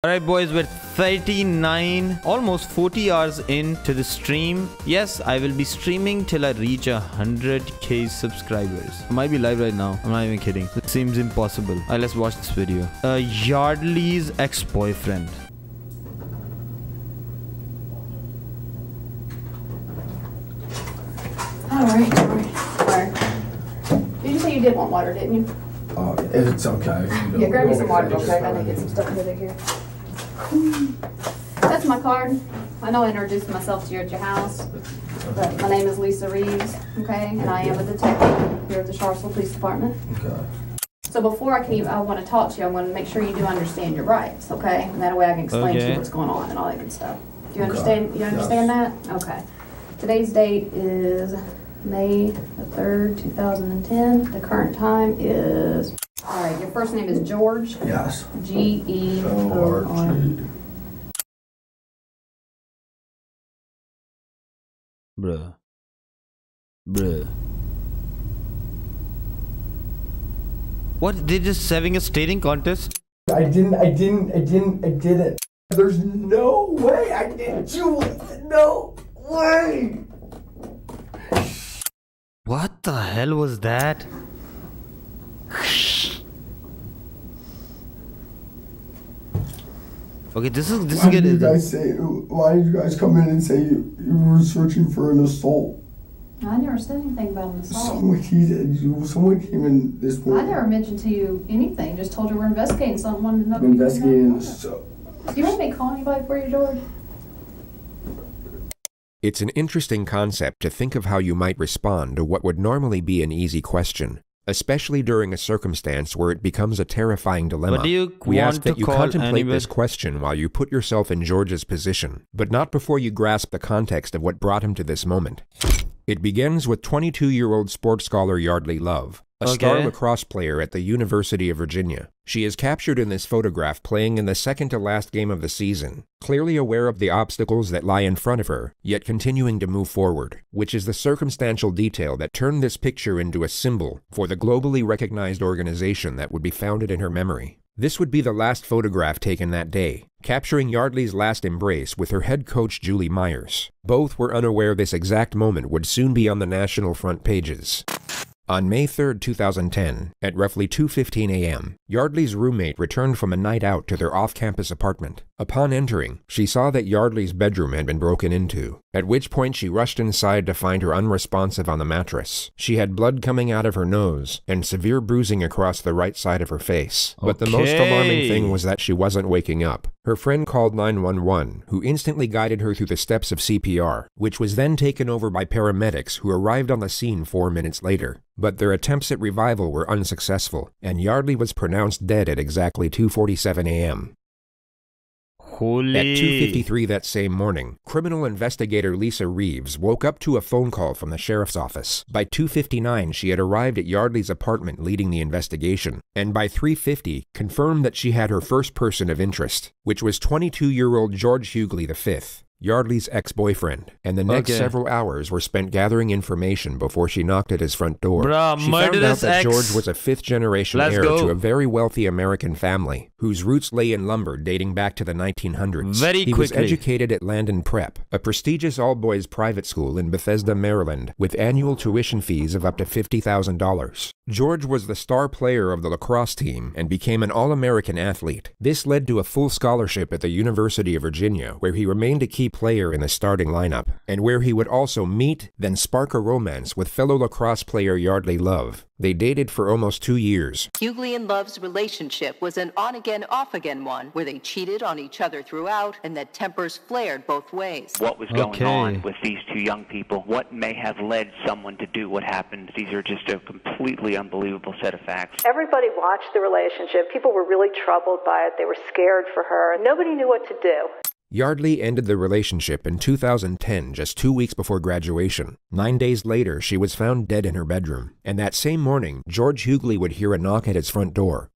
Alright boys, we're 39, almost 40 hours into the stream. Yes, I will be streaming till I reach 100k subscribers. I might be live right now. I'm not even kidding. It seems impossible. Alright, let's watch this video. Yeardley's ex-boyfriend. Alright. Did you say you did want water, didn't you? It's okay. Yeah, grab me some water real quick. I need to get some stuff over here. That's my card. I know I introduced myself to you at your house, but my name is Lisa Reeves, okay? And I am a detective here at the Charlottesville Police Department. Okay. So before I want to talk to you, I want to make sure you do understand your rights, okay? And that way I can explain to you what's going on and all that good stuff. Do you understand? You understand that? Okay. Today's date is May the 3rd, 2010. The current time is... Alright, your first name is George? Yes. G-E-O-R-G. Bruh. What? They're just having a staring contest? I didn't. There's no way I didn't do it. No way. What the hell was that? Okay, this is Why good. Why did you guys come in and say you were searching for an assault? I never said anything about an assault. Someone came in this morning. I never mentioned to you anything. Just told you we're investigating something. Wanted to know. Investigating an assault. Do you want me to call anybody for you, George? It's an interesting concept to think of how you might respond to what would normally be an easy question, especially during a circumstance where it becomes a terrifying dilemma. We ask that you contemplate this question while you put yourself in George's position, but not before you grasp the context of what brought him to this moment. It begins with 22-year-old sports scholar Yeardley Love, a star lacrosse player at the University of Virginia. She is captured in this photograph playing in the second-to-last game of the season, clearly aware of the obstacles that lie in front of her, yet continuing to move forward, which is the circumstantial detail that turned this picture into a symbol for the globally recognized organization that would be founded in her memory. This would be the last photograph taken that day, capturing Yeardley's last embrace with her head coach Julie Myers. Both were unaware this exact moment would soon be on the national front pages. On May 3, 2010, at roughly 2:15 a.m., Yeardley's roommate returned from a night out to their off-campus apartment. Upon entering, she saw that Yeardley's bedroom had been broken into, at which point she rushed inside to find her unresponsive on the mattress. She had blood coming out of her nose and severe bruising across the right side of her face. But the most alarming thing was that she wasn't waking up. Her friend called 911, who instantly guided her through the steps of CPR, which was then taken over by paramedics who arrived on the scene 4 minutes later. But their attempts at revival were unsuccessful, and Yeardley was pronounced dead at exactly 2:47 a.m. At 2:53 that same morning, criminal investigator Lisa Reeves woke up to a phone call from the sheriff's office. By 2:59, she had arrived at Yeardley's apartment leading the investigation, and by 3:50, confirmed that she had her first person of interest, which was 22-year-old George Yeardley V, Yeardley's ex-boyfriend, and the next several hours were spent gathering information before she knocked at his front door. She found out that George was a fifth-generation heir to a very wealthy American family, whose roots lay in lumber dating back to the 1900s. He was educated at Landon Prep, a prestigious all-boys private school in Bethesda, Maryland, with annual tuition fees of up to $50,000. George was the star player of the lacrosse team and became an All-American athlete. This led to a full scholarship at the University of Virginia, where he remained a key player in the starting lineup, and where he would also meet, then spark a romance with fellow lacrosse player Yeardley Love. They dated for almost 2 years. Yeardley and Love's relationship was an on-again, off-again one, where they cheated on each other throughout, and that tempers flared both ways. What was going on with these two young people? What may have led someone to do what happened? These are just a completely unbelievable set of facts. Everybody watched the relationship. People were really troubled by it. They were scared for her. Nobody knew what to do. Yeardley ended the relationship in 2010, just 2 weeks before graduation. 9 days later, she was found dead in her bedroom. And that same morning, George Yeardley would hear a knock at his front door.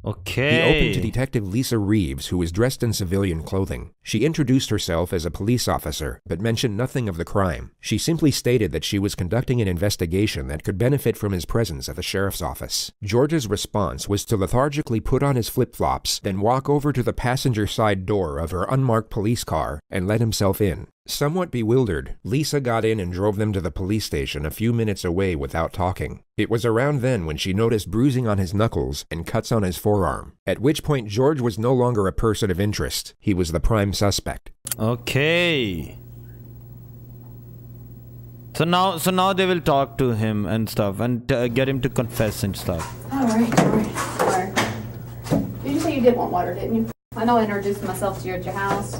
Okay. He opened to Detective Lisa Reeves, who was dressed in civilian clothing. She introduced herself as a police officer, but mentioned nothing of the crime. She simply stated that she was conducting an investigation that could benefit from his presence at the sheriff's office. George's response was to lethargically put on his flip-flops, then walk over to the passenger side door of her unmarked police car and let himself in. Somewhat bewildered, Lisa got in and drove them to the police station a few minutes away without talking. It was around then when she noticed bruising on his knuckles and cuts on his forearm, at which point George was no longer a person of interest. He was the prime suspect. Okay. So now they will talk to him and stuff and get him to confess and stuff. Alright. Did you say you did want water, didn't you? I know I introduced myself to you at your house,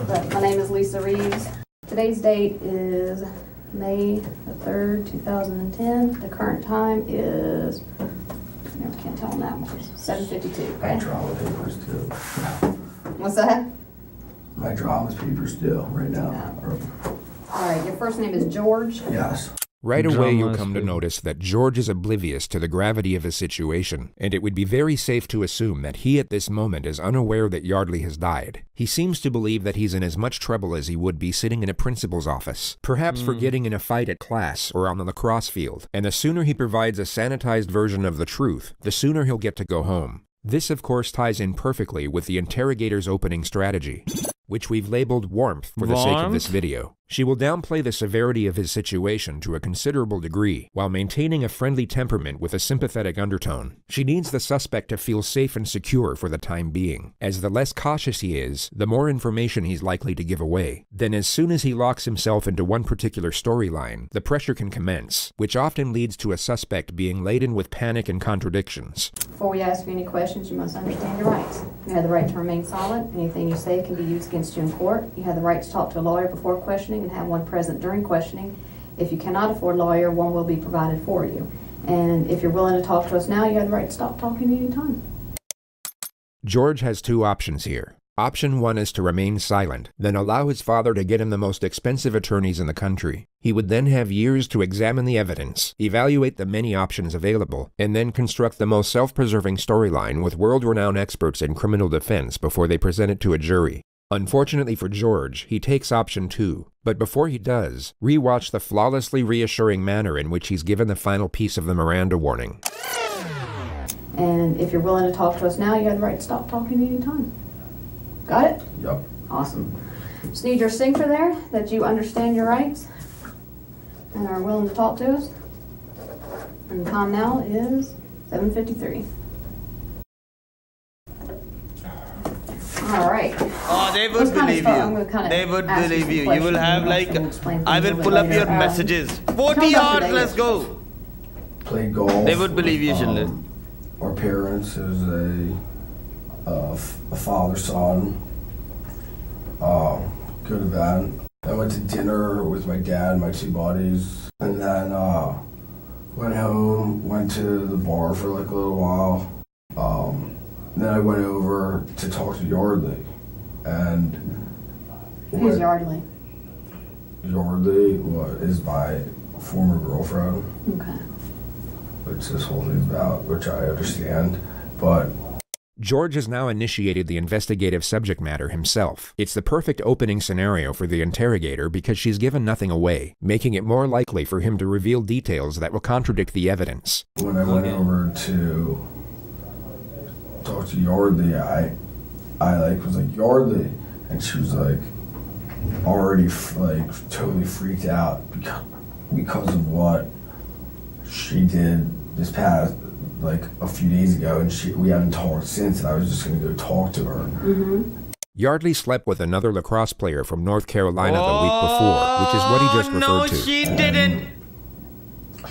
but my name is Lisa Reeves. Today's date is May the 3rd, 2010. The current time is, I can't tell on that one, 7:52. Okay? My drama papers too. What's that? My drama's papers too, right now. Alright, your first name is George? Yes. Right away, you'll come to notice that George is oblivious to the gravity of his situation, and it would be very safe to assume that he at this moment is unaware that Yeardley has died. He seems to believe that he's in as much trouble as he would be sitting in a principal's office, perhaps for getting in a fight at class or on the lacrosse field, and the sooner he provides a sanitized version of the truth, the sooner he'll get to go home. This, of course, ties in perfectly with the interrogator's opening strategy, which we've labeled warmth for the sake of this video. She will downplay the severity of his situation to a considerable degree, while maintaining a friendly temperament with a sympathetic undertone. She needs the suspect to feel safe and secure for the time being, as the less cautious he is, the more information he's likely to give away. Then as soon as he locks himself into one particular storyline, the pressure can commence, which often leads to a suspect being laden with panic and contradictions. Before we ask you any questions, you must understand your rights. You have the right to remain silent. Anything you say can be used against you in court. You have the right to talk to a lawyer before questioning and have one present during questioning. If you cannot afford a lawyer, one will be provided for you. And if you're willing to talk to us now, you have the right to stop talking anytime. George has two options here. Option 1 is to remain silent, then allow his father to get him the most expensive attorneys in the country. He would then have years to examine the evidence, evaluate the many options available, and then construct the most self-preserving storyline with world-renowned experts in criminal defense before they present it to a jury. Unfortunately for George, he takes option 2. But before he does, rewatch the flawlessly reassuring manner in which he's given the final piece of the Miranda warning. And if you're willing to talk to us now, you have the right to stop talking anytime. Got it? Yep. Awesome. Just need your signature there that you understand your rights and are willing to talk to us. And the time now is 7:53. All right. Oh, they would believe you. They would believe you. You will have like, I will pull up your messages. 40 yards, let's go. Played golf. They would believe you, Schindler. Our parents, it was a father-son, good event. I went to dinner with my dad and my two buddies, and then went home, went to the bar for like a little while. Then I went over to talk to Yeardley, and who's Yeardley? Yeardley is my former girlfriend. Okay. Which this whole thing's about, which I understand, but George has now initiated the investigative subject matter himself. It's the perfect opening scenario for the interrogator because she's given nothing away, making it more likely for him to reveal details that will contradict the evidence. When I went over to talk to Yeardley, I was like, Yeardley, and she was like already totally freaked out because of what she did this past a few days ago, and we haven't talked since, and I was just going to go talk to her. Yardley slept with another lacrosse player from North Carolina the week before, which is what he just referred to. No, she didn't.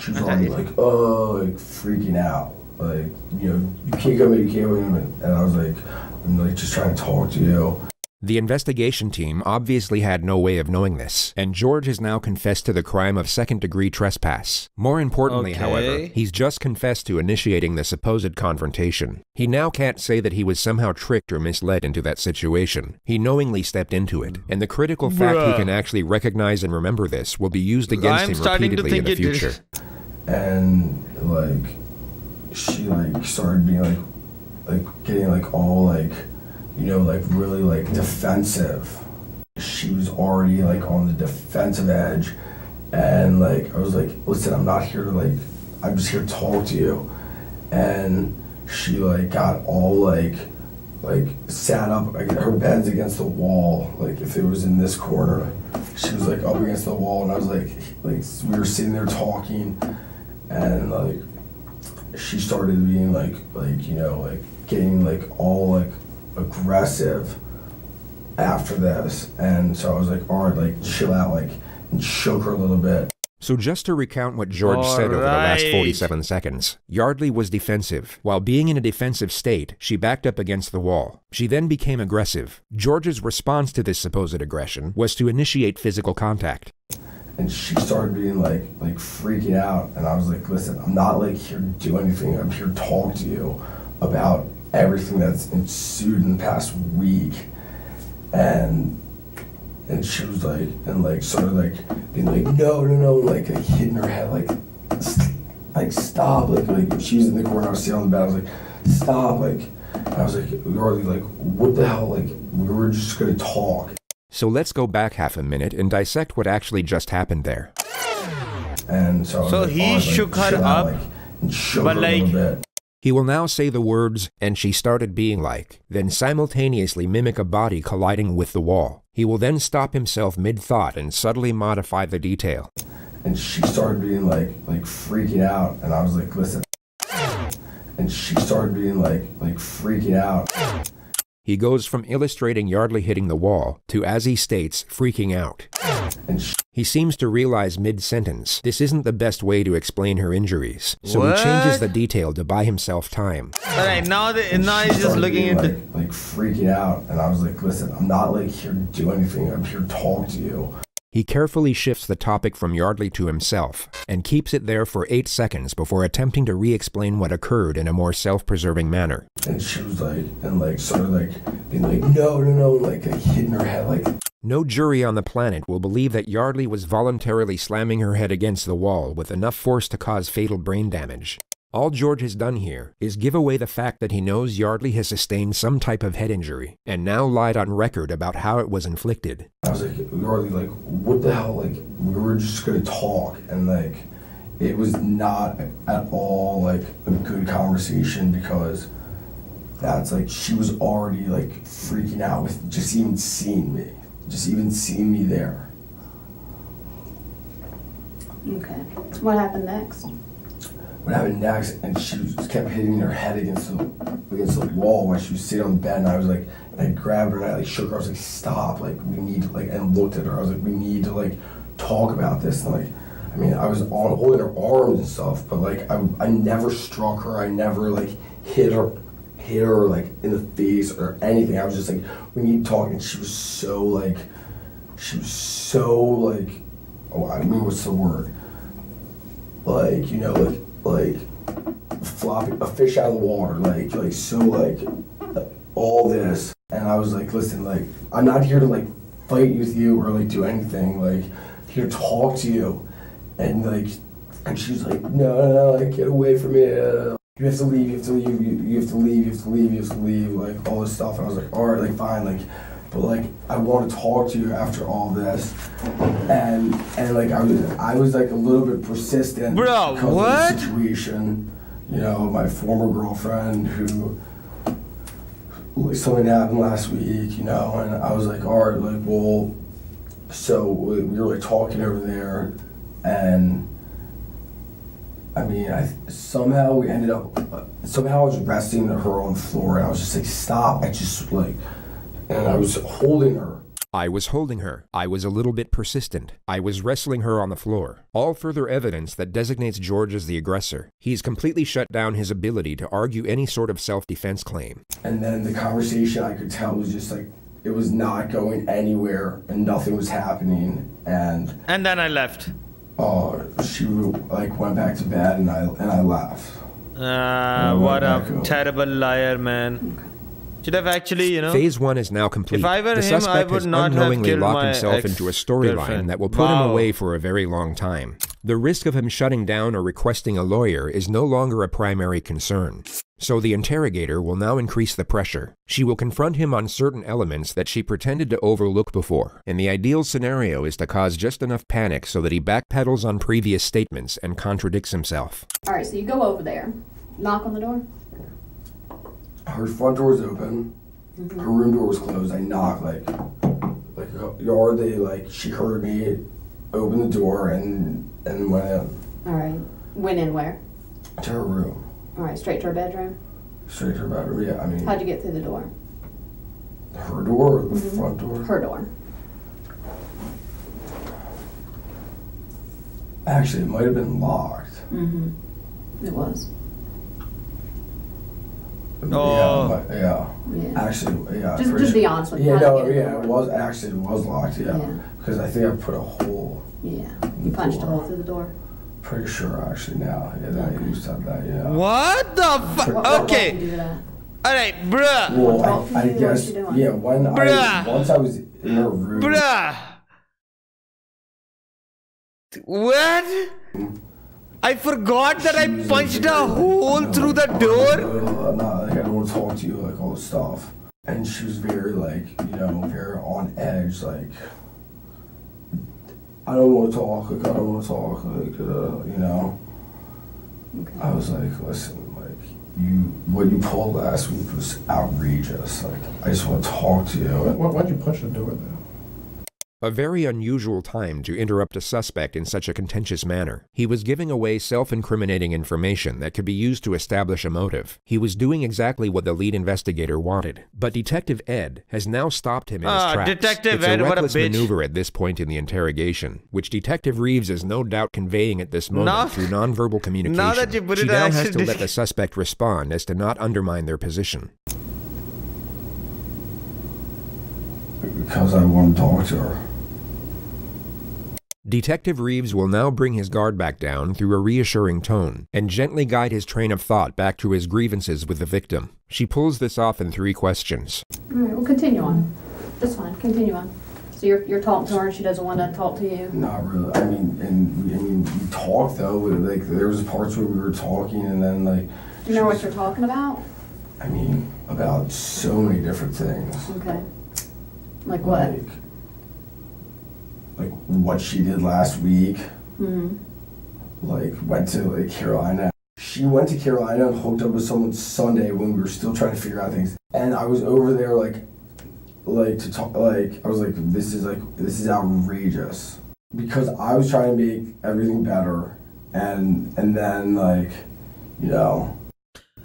She was already freaking out. You can't come in, and I was like, I'm just trying to talk to you. The investigation team obviously had no way of knowing this, and George has now confessed to the crime of second-degree trespass. More importantly, however, he's just confessed to initiating the supposed confrontation. He now can't say that he was somehow tricked or misled into that situation. He knowingly stepped into it, and the critical fact he can actually recognize and remember this will be used against him repeatedly in the future. And, she, started being getting like all like, you know, like really like defensive. She was already like on the defensive edge, and like I was like, listen, I'm not here to like, I'm just here to talk to you. And she like got all like sat up, like her bed's against the wall, like if it was in this corner, she was like up against the wall, and I was like we were sitting there talking, and like she started being like you know, like getting like all like aggressive after this. And so I was like, all right, like chill out, like, and shook her a little bit. So just to recount what George said over the last 47 seconds, Yeardley was defensive. While being in a defensive state, she backed up against the wall. She then became aggressive. George's response to this supposed aggression was to initiate physical contact. And she started being like freaking out, and I was like, listen, I'm not like here to do anything, I'm here to talk to you about everything that's ensued in the past week. And she was like, and like started like being like, no, like hitting her head, like stop, like she was in the corner, I was sitting on the bed, I was like, stop, like, I was like, Yeardley, like, what the hell, like, we were just gonna talk. So let's go back half a minute and dissect what actually just happened there. And so he shook her up, and shook but her like, a little bit. He will now say the words, and she started being like, then simultaneously mimic a body colliding with the wall. He will then stop himself mid-thought and subtly modify the detail. And she started being like freaking out, and I was like, listen. And she started being like freaking out. He goes from illustrating Yeardley hitting the wall to, as he states, freaking out. He seems to realize mid-sentence this isn't the best way to explain her injuries, so he changes the detail to buy himself time. Alright, now he's just looking into like freaking out, and I was like, listen, I'm not like here to do anything, I'm here to talk to you. He carefully shifts the topic from Yeardley to himself, and keeps it there for 8 seconds before attempting to re-explain what occurred in a more self-preserving manner. And she was like, and like started like being like, no, like hitting her head, like. No jury on the planet will believe that Yeardley was voluntarily slamming her head against the wall with enough force to cause fatal brain damage. All George has done here is give away the fact that he knows Yeardley has sustained some type of head injury, and now lied on record about how it was inflicted. I was like, Yeardley, like, what the hell, like, we were just gonna talk, and like, it was not at all like a good conversation, because that's like, she was already like freaking out with just even seeing me there. Okay, what happened next? What happened next, and she just kept hitting her head against the wall while she was sitting on the bed, and I was like, and I grabbed her and I like shook her, I was like, stop, like, we need to, like, and looked at her, I was like, we need to like talk about this. And like, I mean, I was holding her arms and stuff, but like, I never struck her, I never like hit her like in the face or anything. I was just like, we need to talk. And she was so like, oh, I mean, what's the word? Like, you know, like flopping a fish out of the water, like so like all this. And I was like, listen, like, I'm not here to like fight with you or like do anything, like here to talk to you. And like, and she's like, no, like, get away from me. You have to leave, you have to leave, you have to leave, you have to leave, you have to leave, like all this stuff. And I was like, all right, like fine, like, but like I want to talk to you after all this. And like I was like a little bit persistent, bro, because what? of the situation. You know, my former girlfriend who, like, something happened last week, you know, and I was like, all right, like, well, so we were like talking over there, and I mean, somehow we ended up, somehow I was resting her on the floor, and I was just like, stop, I just like, and I was holding her. I was holding her. I was a little bit persistent. I was wrestling her on the floor. All further evidence that designates George as the aggressor. He's completely shut down his ability to argue any sort of self-defense claim. And then the conversation, I could tell, was just like, it was not going anywhere, and nothing was happening, and then I left. She like went back to bed, and I left. What a terrible liar, man. Okay. Should have actually, you know. Phase 1 is now complete. If I were the him, suspect I would has not unknowingly have killed locked my himself into a storyline that will put him away for a very long time. The risk of him shutting down or requesting a lawyer is no longer a primary concern. So the interrogator will now increase the pressure. She will confront him on certain elements that she pretended to overlook before, and the ideal scenario is to cause just enough panic so that he backpedals on previous statements and contradicts himself. All right, so you go over there, knock on the door. Her front door was open. Her room door was closed. I knocked like Yeardley, like she heard me open the door and went in. All right, went in where? To her room. All right, straight to her bedroom? Straight to her bedroom, yeah. I mean, how'd you get through the door? Her door or the front door? Her door. Actually, it might have been locked. It was. Oh. Yeah. Actually, yeah. Just be honest with me. Yeah, no, yeah, it was locked, yeah. Because I think I put a hole. Yeah. You punched a hole through the door? Pretty sure, actually, now. Yeah, that I used to have that, yeah. What the fuck? Okay. Alright, bruh. Well, I guess, yeah, once I was in her room. Bruh. What? I forgot that I punched a hole through the door. I don't want to talk to you, like, all this stuff. And she was very, like, very on edge, like, I don't want to talk, like, I don't want to talk, like, Okay. I was like, listen, like, what you pulled last week was outrageous. Like, I just want to talk to you. Why'd you punch the door, though? A very unusual time to interrupt a suspect in such a contentious manner. He was giving away self-incriminating information that could be used to establish a motive. He was doing exactly what the lead investigator wanted. But Detective Ed has now stopped him in his tracks. Detective Ed, what a reckless bitch. maneuver at this point in the interrogation, which Detective Reeves is no doubt conveying at this moment through nonverbal communication. Now that you put she it now has to let the suspect respond as to not undermine their position. Because I want to talk to her. Detective Reeves will now bring his guard back down through a reassuring tone and gently guide his train of thought back to his grievances with the victim. She pulls this off in 3 questions. All right, well, continue on. That's fine. Continue on. So you're talking to her and she doesn't want to talk to you? Not really. I mean, we talked though. Like there was parts where we were talking, and then like. Do you know what you're talking about? I mean, about so many different things. Okay. Like what? Like what she did last week. Like went to like Carolina. She went to Carolina and hooked up with someone Sunday when we were still trying to figure out things. And I was over there like to talk. Like I was like, this is outrageous, because I was trying to make everything better, and then like,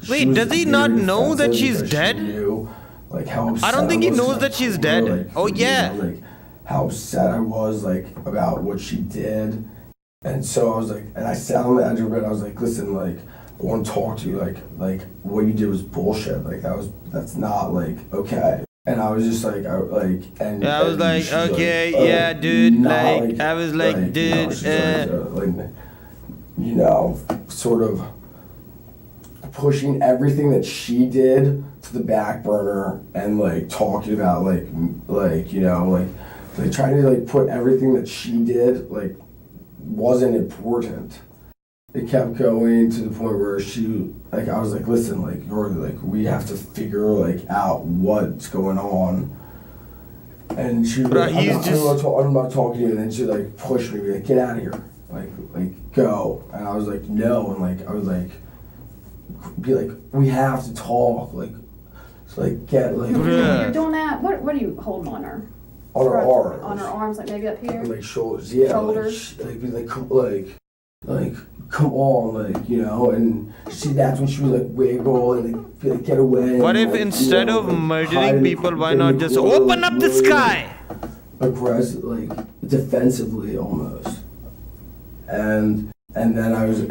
Wait, does he not know that she's dead? Like how upset I don't think he knows that she's dead. Like, oh yeah. Like how upset I was like about what she did, and so I was like, and I sat on the edge of it. I was like, listen, like I want to talk to you. Like what you did was bullshit. Like that's not like okay. And I was just like, I was like, okay, yeah, dude. Like, I was like, dude, sort of pushing everything that she did to the back burner, and like talking about like trying to like put everything that she did like wasn't important. It kept going to the point where she, like, I was like, listen, like, we have to figure like out what's going on. And she was like, I'm not talking to you. And then she like pushed me, like, get out of here, like go. And I was like, no. And like I was like, be like, we have to talk, like, so like get like. You're doing that. What are you holding on her? On her arms. On her arms, like maybe up here. Like shoulders, yeah. Shoulders. Like come on, like, and that's when she was like wiggle and like get away. What if instead of murdering people, why not just open up the sky? Aggressive, like defensively almost. And then I was like,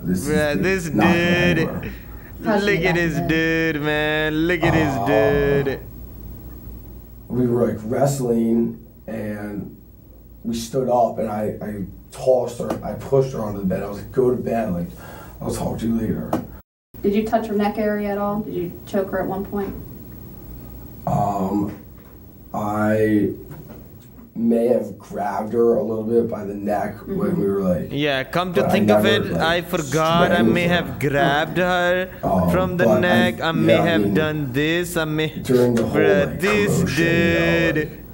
this dude. Look at this dude, man. Look at this dude. We were like wrestling, and we stood up, and I tossed her, I pushed her onto the bed. I was like, go to bed, like, I'll talk to you later. Did you touch her neck area at all? Did you choke her at one point? may have grabbed her a little bit by the neck when we were like... Yeah, come to think of it, like, I forgot. I may have grabbed her from the neck. I may have done this. I may... During the whole, like, this did...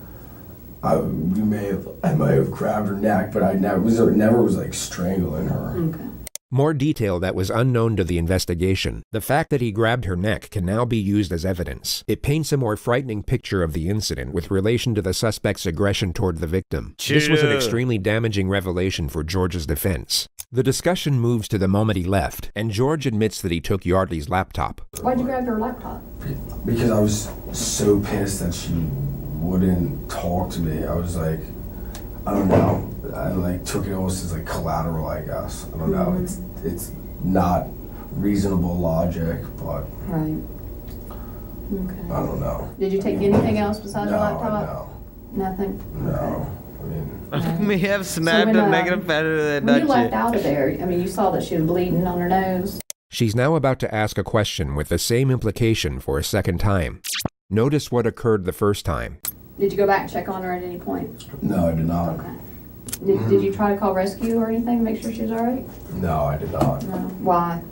I might have grabbed her neck, but I never was like strangling her. Okay. More detail that was unknown to the investigation. The fact that he grabbed her neck can now be used as evidence. It paints a more frightening picture of the incident with relation to the suspect's aggression toward the victim. This was an extremely damaging revelation for George's defense. The discussion moves to the moment he left, and George admits that he took Yeardley's laptop. Why'd you grab her laptop? Because I was so pissed that she wouldn't talk to me. I was like, I don't know. I like took it almost as like collateral, I guess. I don't know. It's not reasonable logic, but right. Okay. I don't know. Did you take anything else besides your laptop? No. Nothing. No. I mean, may have snapped a negative pattern. When you left out of there, I mean, you saw that she was bleeding on her nose. She's now about to ask a question with the same implication for a second time. Notice what occurred the first time. Did you go back and check on her at any point? No, I did not. Okay. Did you try to call rescue or anything to make sure she was all right? No, I did not. No. Why?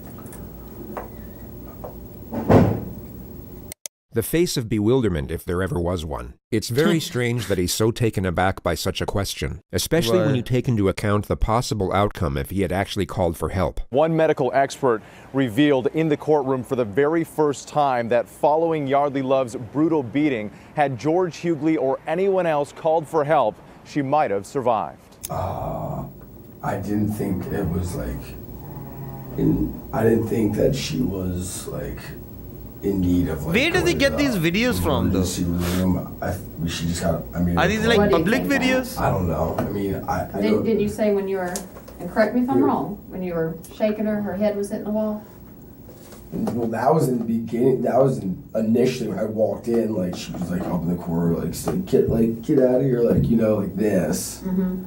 The face of bewilderment, if there ever was one. It's very strange that he's so taken aback by such a question, especially when you take into account the possible outcome if he had actually called for help. One medical expert revealed in the courtroom for the very first time that following Yeardley Love's brutal beating, had George Hughley or anyone else called for help, she might have survived. I didn't think it was like, I didn't think that she was like in need of like... Where does he get these videos from though? Room. She just got, I mean... Are these like public videos? I don't know. I mean, Didn't you say when you were, and correct me if I'm wrong, when you were shaking her, her head was hitting the wall? Well, that was in the beginning. That was initially when I walked in. Like she was like up in the corner, like saying, get out of here, like like this. Mm-hmm.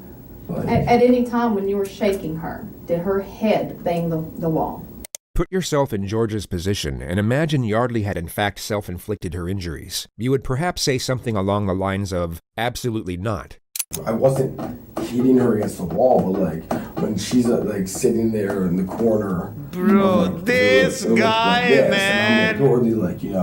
Like, at any time when you were shaking her, did her head bang the wall? Put yourself in George's position and imagine Yeardley had in fact self-inflicted her injuries. You would perhaps say something along the lines of, absolutely not. I wasn't hitting her against the wall, but like when she's like sitting there in the corner, bro, like, this guy, like this, man. And I'm like, and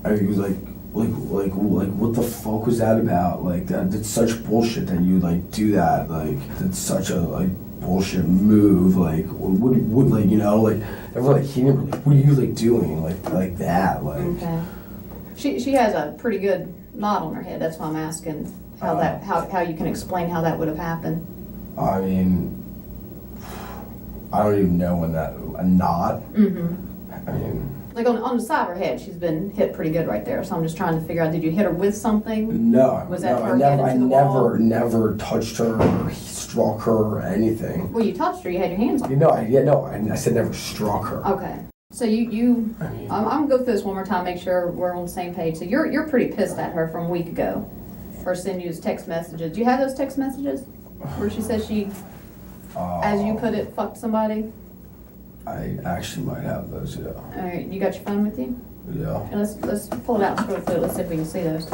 I was like what the fuck was that about? Like that's such bullshit that you like do that. Like that's such a like bullshit move. Like would like like everyone like hitting her, like what are you like doing like that? Like okay. She has a pretty good knot on her head. That's why I'm asking. How you can explain how that would have happened? I mean, I don't even know when that a knot. Mm-hmm. I mean, like on the side of her head, she's been hit pretty good right there. So I'm just trying to figure out: did you hit her with something? No, was that her I never touched her or struck her or anything. Well, you touched her. You had your hands on her. I said never struck her. Okay. So I'm gonna go through this one more time, make sure we're on the same page. So you're pretty pissed at her from a week ago. For sending you text messages. Do you have those text messages where she says she, as you put it, fucked somebody? I actually might have those, yeah. All right, you got your phone with you? Yeah. And let's pull it out and scroll through it. Let's see if we can see those.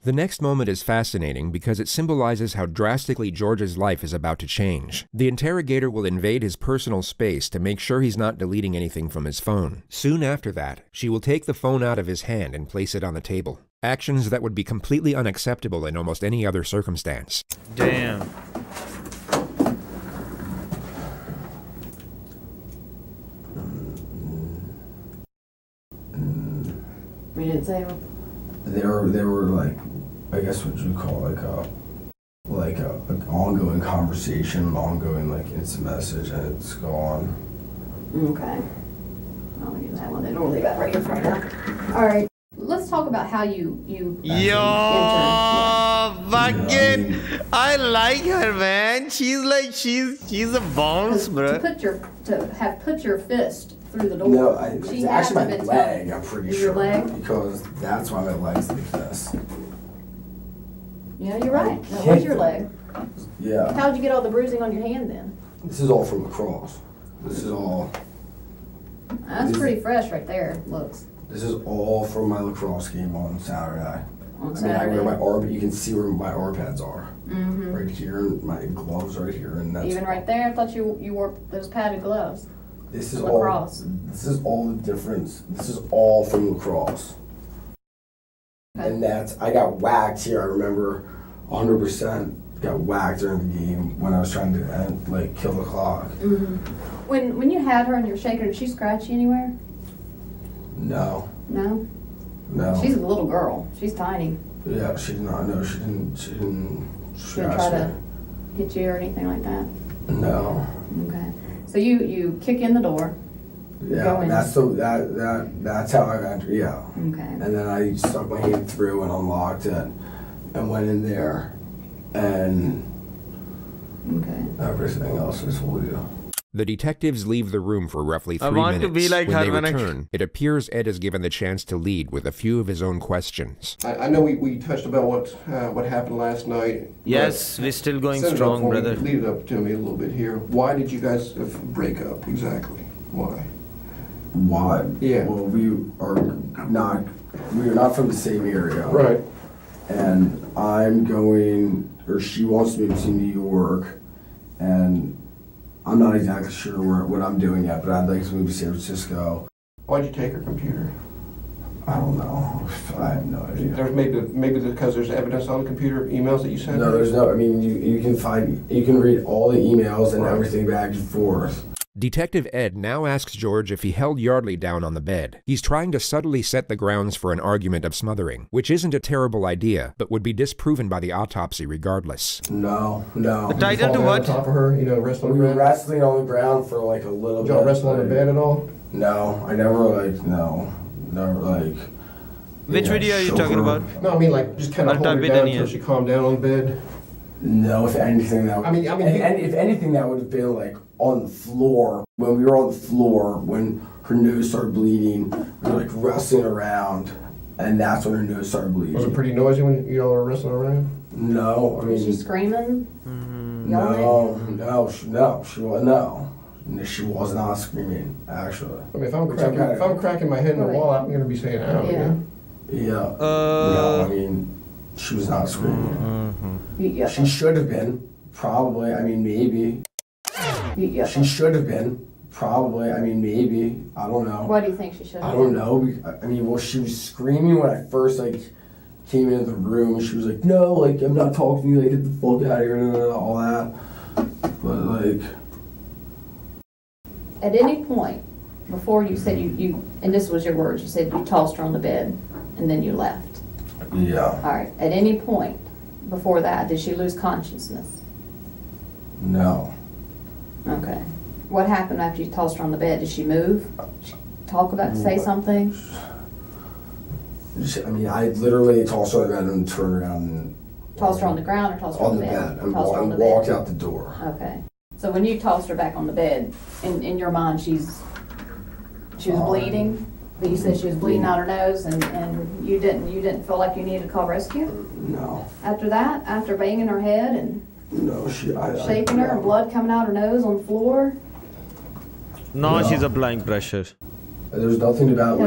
The next moment is fascinating because it symbolizes how drastically George's life is about to change. The interrogator will invade his personal space to make sure he's not deleting anything from his phone. Soon after that, she will take the phone out of his hand and place it on the table. Actions that would be completely unacceptable in almost any other circumstance. Damn. We didn't say they were like, I guess what you call like an ongoing conversation, an ongoing like instant message, and it's gone. Okay. I'll use that one. Then we'll leave that right here for now. All right. Let's talk about how you fucking I like her, man. She's a bounce, bro. To have put your fist through the door. No, it's actually my leg, I'm pretty sure. Your leg? Because that's why my leg's like this. Yeah, you're right. That was your leg. Yeah. How'd you get all the bruising on your hand then? This is all from lacrosse. This is all... That's pretty fresh right there, looks. This is all from my lacrosse game on Saturday. on Saturday. I wear my arm, you can see where my arm pads are. Mm-hmm. Right here, and my gloves right here, and that's even right there. I thought you wore those padded gloves. This is lacrosse. This is all the difference. This is all from lacrosse. Okay. And I got whacked here. I remember 100% got whacked during the game when I was trying to kill the clock. Mm-hmm. When you had her and you're shaking her, did she scratch you anywhere? No. No? No. She's a little girl. She's tiny. Yeah, she did not. No, she didn't. She didn't scratch try to hit you or anything like that? No. Okay. So you kick in the door. Yeah, that's how I entered. Yeah. Okay. And then I stuck my hand through and unlocked it, and went in there, and everything else I told you. The detectives leave the room for roughly 3 minutes. To be like when they return, it appears Ed is given the chance to lead with a few of his own questions. I know we touched about what happened last night. Yes, we're still going strong, brother. Lead it up to me a little bit here. Why did you guys break up exactly? Why? Why? Yeah. Well, we are not from the same area. Right. And she wants to move to New York, and I'm not exactly sure what I'm doing yet, but I'd like to move to San Francisco. Why'd you take her computer? I don't know. I have no idea. There's maybe because there's evidence on the computer, emails that you sent? No, there's no. I mean, you can read all the emails and everything back and forth. Detective Ed now asks George if he held Yeardley down on the bed. He's trying to subtly set the grounds for an argument of smothering, which isn't a terrible idea, but would be disproven by the autopsy regardless. No. The title to what? On top of her, wrestling on the ground? We were wrestling on the ground for a little bit. Did y'all wrestle on the bed at all? No, I never never Which video are you talking about? No, I mean just kind of hold her down until she calmed down on the bed. No, if anything that would, if anything that would have been on the floor. When we were on the floor, when her nose started bleeding, we were wrestling around, and that's when her nose started bleeding. Was it pretty noisy when y'all were wrestling around? No, I mean. Was she screaming? No, she was not screaming, actually. I mean, if I'm cracking my head in the wall, I'm going to be saying, "Ow!" Yeah. No, I mean, she was not screaming. Yeah. She should have been, probably. I mean, maybe. Yeah. She should have been, probably. I mean, maybe. I don't know. Why do you think she should have? I don't know. I mean, well, she was screaming when I first came into the room. She was like, "No, I'm not talking to you. Get the fuck out of here," all that. But at any point before you said you and this was your words, you said you tossed her on the bed and then you left. Yeah. All right. At any point before that, did she lose consciousness? No. Okay. What happened after you tossed her on the bed? Did she move? Say something? I mean, I literally tossed her on the bed and turned around and... Tossed her on the ground or tossed her on the bed? And walked out the door. Okay. So when you tossed her back on the bed, in your mind, she was bleeding? But you said she was bleeding out her nose, and you didn't feel like you needed to call rescue? No. After that? After banging her head and... No, shaking her and blood coming out her nose on the floor? No, she's applying pressure. There's nothing about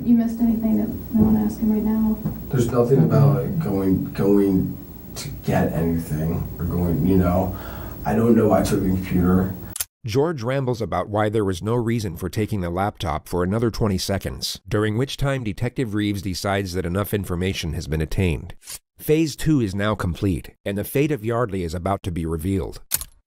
you missed anything that we want to ask him right now? There's nothing about going to get anything or going, I don't know why I took the computer. George rambles about why there was no reason for taking the laptop for another 20 seconds, during which time Detective Reeves decides that enough information has been attained. Phase 2 is now complete, and the fate of Yeardley is about to be revealed.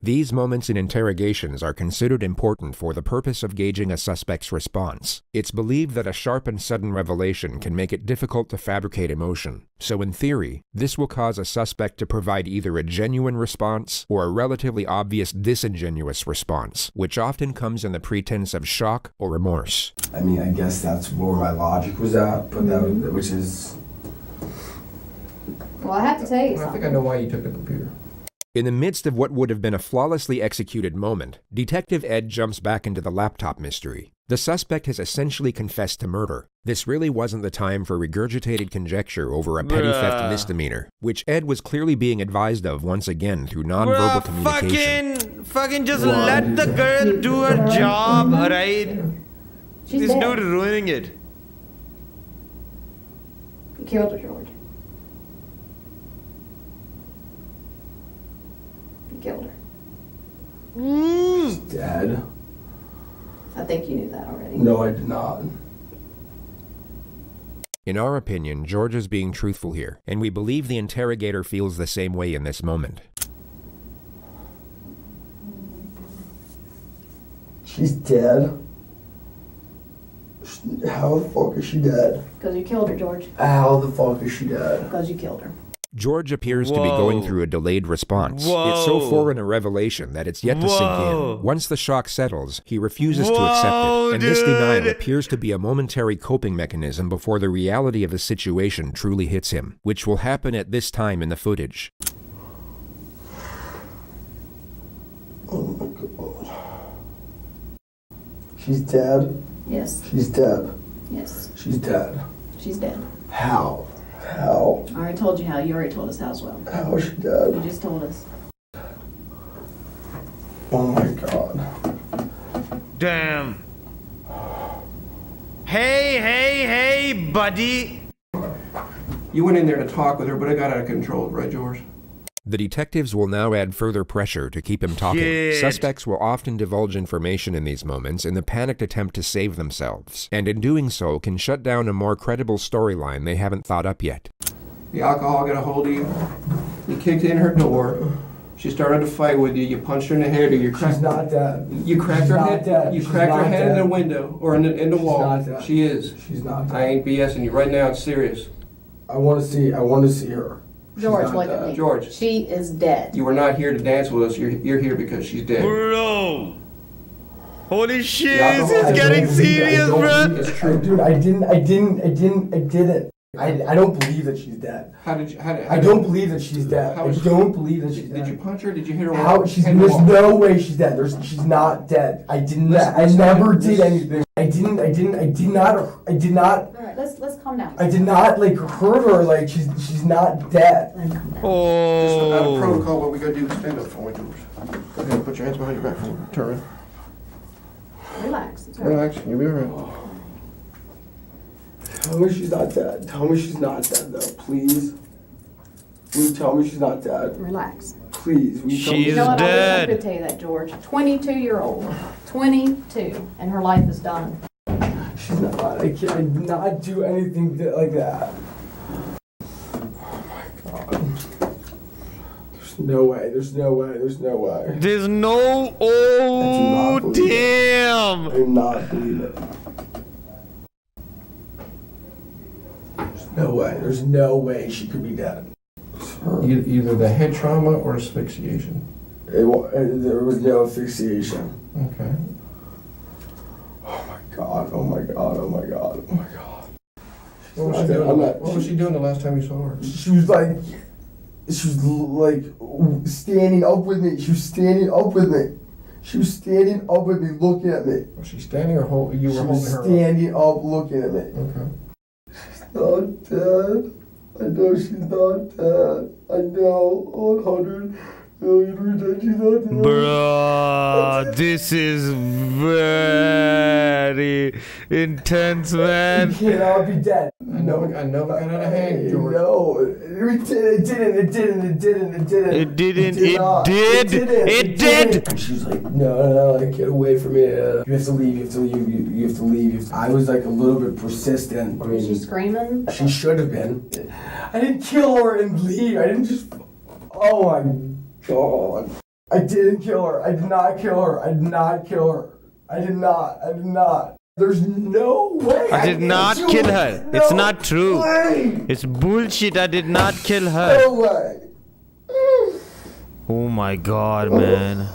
These moments in interrogations are considered important for the purpose of gauging a suspect's response. It's believed that a sharp and sudden revelation can make it difficult to fabricate emotion. So in theory, this will cause a suspect to provide either a genuine response or a relatively obvious disingenuous response, which often comes in the pretense of shock or remorse. I mean, I guess that's where my logic was at, but which is... Well, I have to tell you something. I think I know why you took the computer. In the midst of what would have been a flawlessly executed moment, Detective Ed jumps back into the laptop mystery. The suspect has essentially confessed to murder. This really wasn't the time for regurgitated conjecture over a petty theft misdemeanor, which Ed was clearly being advised of once again through nonverbal communication. Fucking just let the girl do her job, alright? This dude ruining it. You killed her, George. killed her. She's dead. I think you knew that already. No, I did not. In our opinion, George is being truthful here, and we believe the interrogator feels the same way in this moment. She's dead? How the fuck is she dead? Because you killed her, George. How the fuck is she dead? Because you killed her. George appears to be going through a delayed response. It's so foreign a revelation that it's yet to sink in. Once the shock settles, he refuses to accept it, and this denial appears to be a momentary coping mechanism before the reality of the situation truly hits him, which will happen at this time in the footage. Oh my god. She's dead? Yes. She's dead? Yes. She's dead? She's dead. How? How? I already told you how. You already told us how as well. How is she dead? You just told us. Oh my god. Damn. Hey, buddy. You went in there to talk with her, but it got out of control, right, George? The detectives will now add further pressure to keep him talking. Shit. Suspects will often divulge information in these moments in the panicked attempt to save themselves, and in doing so can shut down a more credible storyline they haven't thought up yet. The alcohol got a hold of you. You kicked in her door. She started to fight with you. You punched her in the head, or you cracked. She's not dead. You cracked her head. Dead. You cracked her head in the window or in the wall. Not dead. She is. She's not dead. I ain't BSing you right now. It's serious. I want to see her. George, look at me. George. She is dead. You were not here to dance with us. You're here because she's dead. Bro. Holy shit, Yeah, this is getting serious, bro. It's true. Dude, I didn't. I don't believe that she's dead. I don't believe that she's dead. I don't believe that she's dead. Did you punch her? Did you hit her? There's no way she's dead. She's not dead. I never did anything. I did not. All right, let's calm down. I did not hurt her. She's not dead. Oh. Just out of protocol, what we gotta do is stand up for me, George. Go ahead, put your hands behind your back for me. Turn around. Relax. It's all right. Relax. You'll be alright. Tell me she's not dead. Tell me she's not dead, though, please. Will you tell me she's not dead? Relax. Please. Will you tell me You know what? dead. I wish I could tell you that, George. 22-year-old. 22. And her life is done. she's not? I did not do anything like that. Oh my god. There's no way. There's no way. There's no way. There's no. Oh, damn. I do not believe it. No way. There's no way she could be dead. Either the head trauma or asphyxiation. There was no asphyxiation. Okay. Oh my god. Oh my god. Oh my god. Oh my god. What was she doing the last time you saw her? She was like standing up with me. She was standing up with me. She was standing up with me, looking at me. Was she standing or you were holding her? She was standing up, looking at me. Okay. She's not dead. I know she's not dead. I know 100 million% she's not dead. Bruh, this is very intense, man. She cannot be dead. I know it got out of hand, George. No, it didn't. It did. She's like, no, get away from me. You have to leave. I was like a little bit persistent. Was she screaming? She should have been. I didn't kill her and leave. I didn't just. Oh my god. I didn't kill her. I did not kill her. I did not kill her. I did not. There's no way. I did not kill her. No it's not true. way. It's bullshit. I did not kill her. No way. Oh my god, man.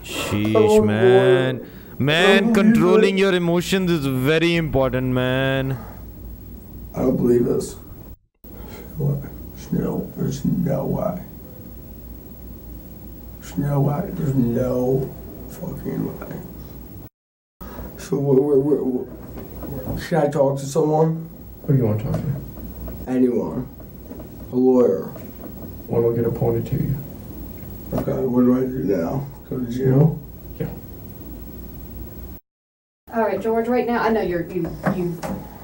Sheesh, man. Man, controlling your emotions is very important, man. I don't believe this. What? There's no way. There's no way. There's no fucking way. So, should I talk to someone? Who do you want to talk to? Anyone. A lawyer. One will get appointed to you. Okay, what do I do now? Go to jail? Yeah. All right, George, right now, I know you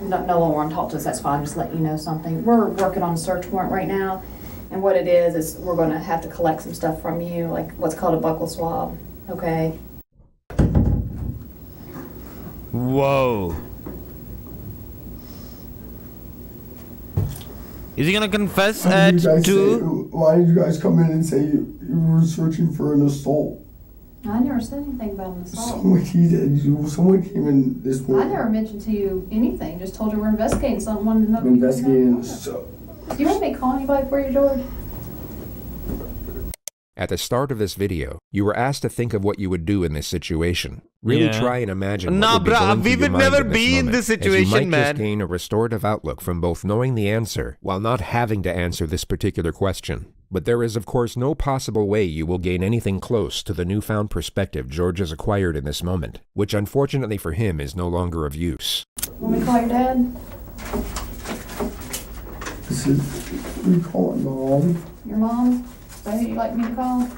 no longer want to talk to us. That's fine. Just let you know something. We're working on a search warrant right now, And what it is we're going to have to collect some stuff from you, like what's called a buccal swab, okay? Whoa. Is he gonna confess at 2? Why did you guys come in and say you were searching for an assault? I never said anything about an assault. Someone came in this morning. I never mentioned to you anything. Just told you we're investigating something. Wanted to know. Investigating. Do you want me to call anybody for you, George? At the start of this video, you were asked to think of what you would do in this situation. Really try and imagine what would be going through your mind never be in this situation, as you might man. just gain a restorative outlook from both knowing the answer while not having to answer this particular question. But there is, of course, no possible way you will gain anything close to the newfound perspective George has acquired in this moment, which unfortunately for him is no longer of use. Want me to call your dad? We call it Mom. Your mom? Is that who you'd like me to call?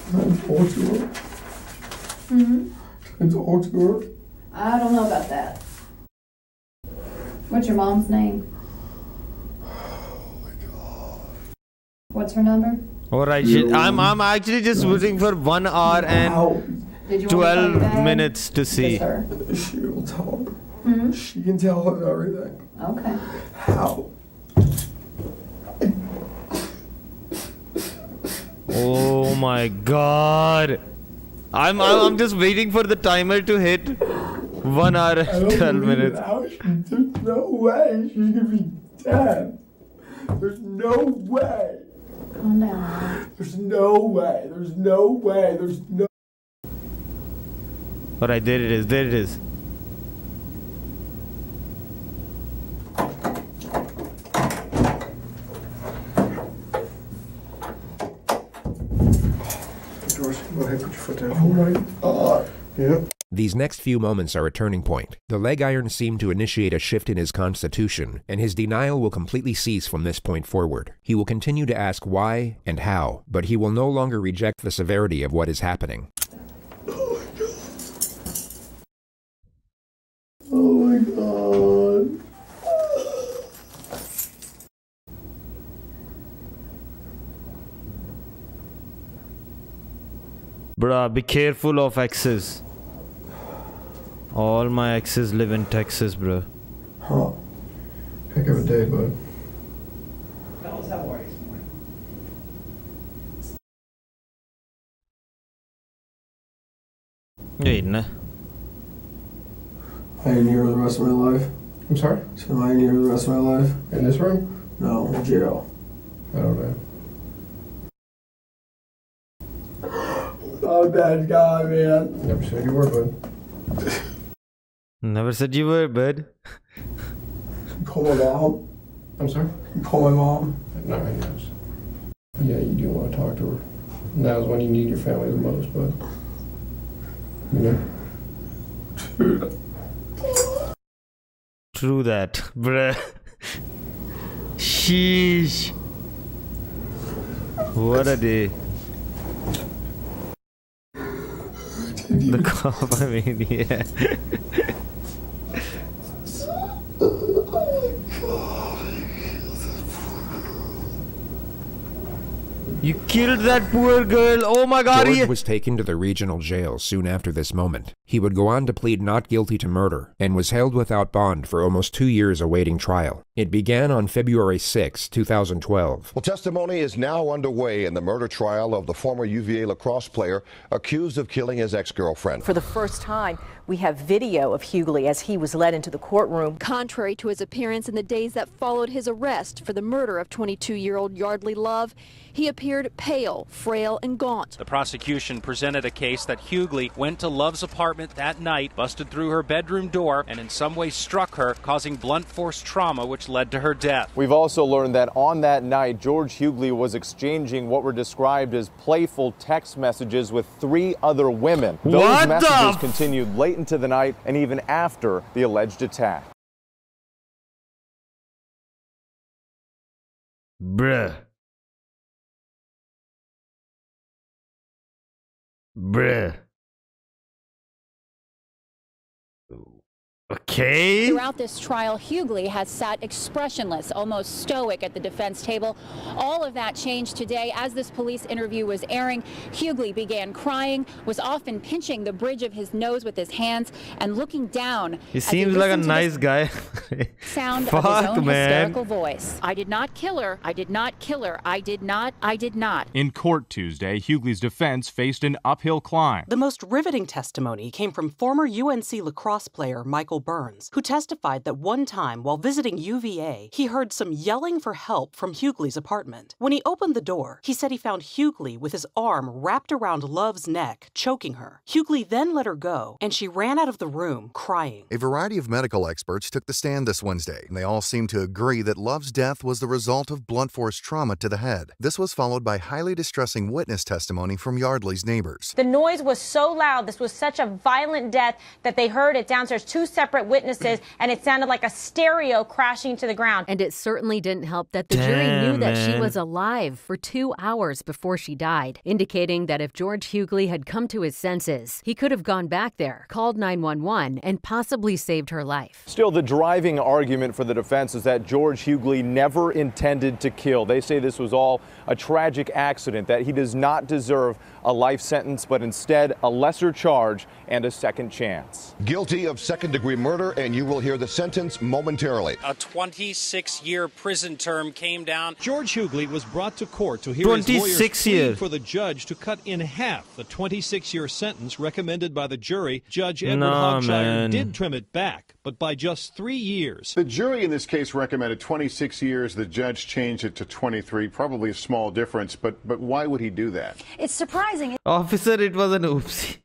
Can I talk to her? Mm-hmm. Can I talk to her? I don't know about that. What's your mom's name? What's her number? Alright, I'm actually just waiting for 1 hour and 12 minutes to see. She will tell him. Mm-hmm. She can tell him everything. Okay. How? Oh my god. I'm just waiting for the timer to hit 1 hour and 12 minutes. There's no way she's gonna be dead. There's no way. Calm down. There's no way. There's no way. There's no. Alright, there it is. There it is. George, go ahead, put your foot down. Oh my god. Yep. These next few moments are a turning point. The leg irons seem to initiate a shift in his constitution, and his denial will completely cease from this point forward. He will continue to ask why and how, but he will no longer reject the severity of what is happening. Oh my god. Bruh, be careful of exes. All my exes live in Texas, bro. Huh. Heck of a day, bud. Fellas, how are you this morning? Wait, nah. I ain't here the rest of my life. I'm sorry? So I ain't here the rest of my life. In this room? No, in jail. I don't know. I'm a bad guy, man. Never said you were, bud. Never said you were, bud. Call my mom. I'm sorry? Call my mom. No, yes. Yeah, you do want to talk to her. Now's when you need your family the most, bud. You know? Dude. True that, bruh. Sheesh. What a day. The cop, I mean, yeah. You killed that poor girl. Oh my god. George was taken to the regional jail soon after this moment. He would go on to plead not guilty to murder and was held without bond for almost 2 years awaiting trial. It began on February 6, 2012. Well, testimony is now underway in the murder trial of the former UVA lacrosse player accused of killing his ex-girlfriend. For the first time, we have video of Yeardley as he was led into the courtroom. Contrary to his appearance in the days that followed his arrest for the murder of 22-year-old Yeardley Love, he appeared pale, frail, and gaunt. The prosecution presented a case that Yeardley went to Love's apartment that night, busted through her bedroom door, and in some way struck her, causing blunt force trauma which led to her death. We've also learned that on that night, George Yeardley was exchanging what were described as playful text messages with 3 other women. Those messages continued late into the night and even after the alleged attack. Bruh. Bruh. Okay. Throughout this trial, Yeardley has sat expressionless, almost stoic at the defense table. All of that changed today. As this police interview was airing, Yeardley began crying, was often pinching the bridge of his nose with his hands and looking down. He seems like a nice guy. Sound Fuck, of his own man. hysterical voice. I did not kill her. I did not kill her. I did not. In court Tuesday, Yeardley's defense faced an uphill climb. The most riveting testimony came from former UNC lacrosse player Michael Burns, who testified that one time while visiting UVA, he heard some yelling for help from Yeardley's apartment. When he opened the door, he said he found Yeardley with his arm wrapped around Love's neck, choking her. Yeardley then let her go, and she ran out of the room crying. A variety of medical experts took the stand this Wednesday, and they all seemed to agree that Love's death was the result of blunt force trauma to the head. This was followed by highly distressing witness testimony from Yeardley's neighbors. The noise was so loud, this was such a violent death that they heard it downstairs. Two separate witnesses, and it sounded like a stereo crashing to the ground. And it certainly didn't help that the jury knew that she was alive for 2 hours before she died, indicating that if George Yeardley had come to his senses, he could have gone back there, called 911, and possibly saved her life. Still, the driving argument for the defense is that George Yeardley never intended to kill. They say this was all a tragic accident, that he does not deserve a life sentence, but instead a lesser charge and a second chance. Guilty of second-degree murder, and you will hear the sentence momentarily. A 26-year prison term came down. George Yeardley was brought to court to hear his lawyers plead for the judge to cut in half the 26-year sentence recommended by the jury. Judge Edward Hogshire did trim it back, but by just 3 years. The jury in this case recommended 26 years. The judge changed it to 23. Probably a small difference, but why would he do that? It's surprising. Officer, it was an oopsie.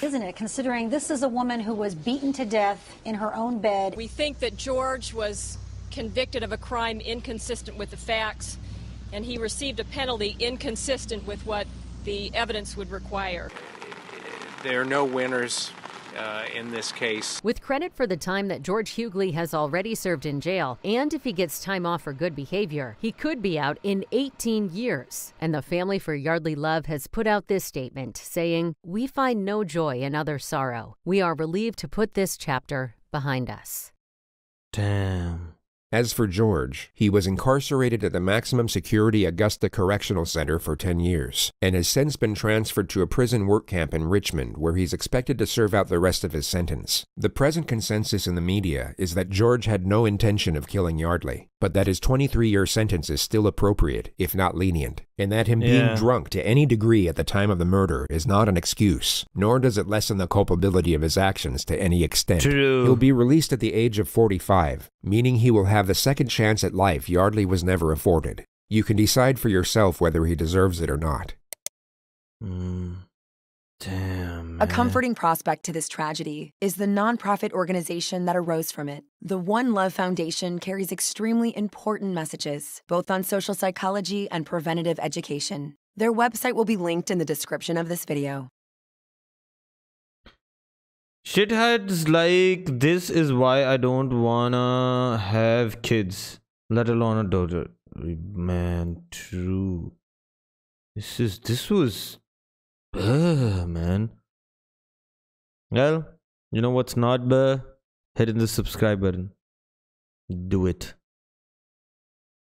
Isn't it, considering this is a woman who was beaten to death in her own bed? We think that George was convicted of a crime inconsistent with the facts, and he received a penalty inconsistent with what the evidence would require. There are no winners in this case. With credit for the time that George Yeardley has already served in jail, and if he gets time off for good behavior, he could be out in 18 years. And the family for Yeardley Love has put out this statement saying, "We find no joy in other sorrow. We are relieved to put this chapter behind us." Damn. As for George, he was incarcerated at the maximum security Augusta Correctional Center for 10 years, and has since been transferred to a prison work camp in Richmond, where he's expected to serve out the rest of his sentence. The present consensus in the media is that George had no intention of killing Yeardley, but that his 23-year sentence is still appropriate, if not lenient, and that him being drunk to any degree at the time of the murder is not an excuse, nor does it lessen the culpability of his actions to any extent. True. He'll be released at the age of 45, meaning he will have the second chance at life Yeardley was never afforded. You can decide for yourself whether he deserves it or not. Damn, man. A comforting prospect to this tragedy is the nonprofit organization that arose from it. The One Love Foundation carries extremely important messages, both on social psychology and preventative education. Their website will be linked in the description of this video. Shitheads like this is why I don't wanna have kids, let alone a daughter. Man, true. This was man. Well, you know what's not hitting the subscribe button. Do it.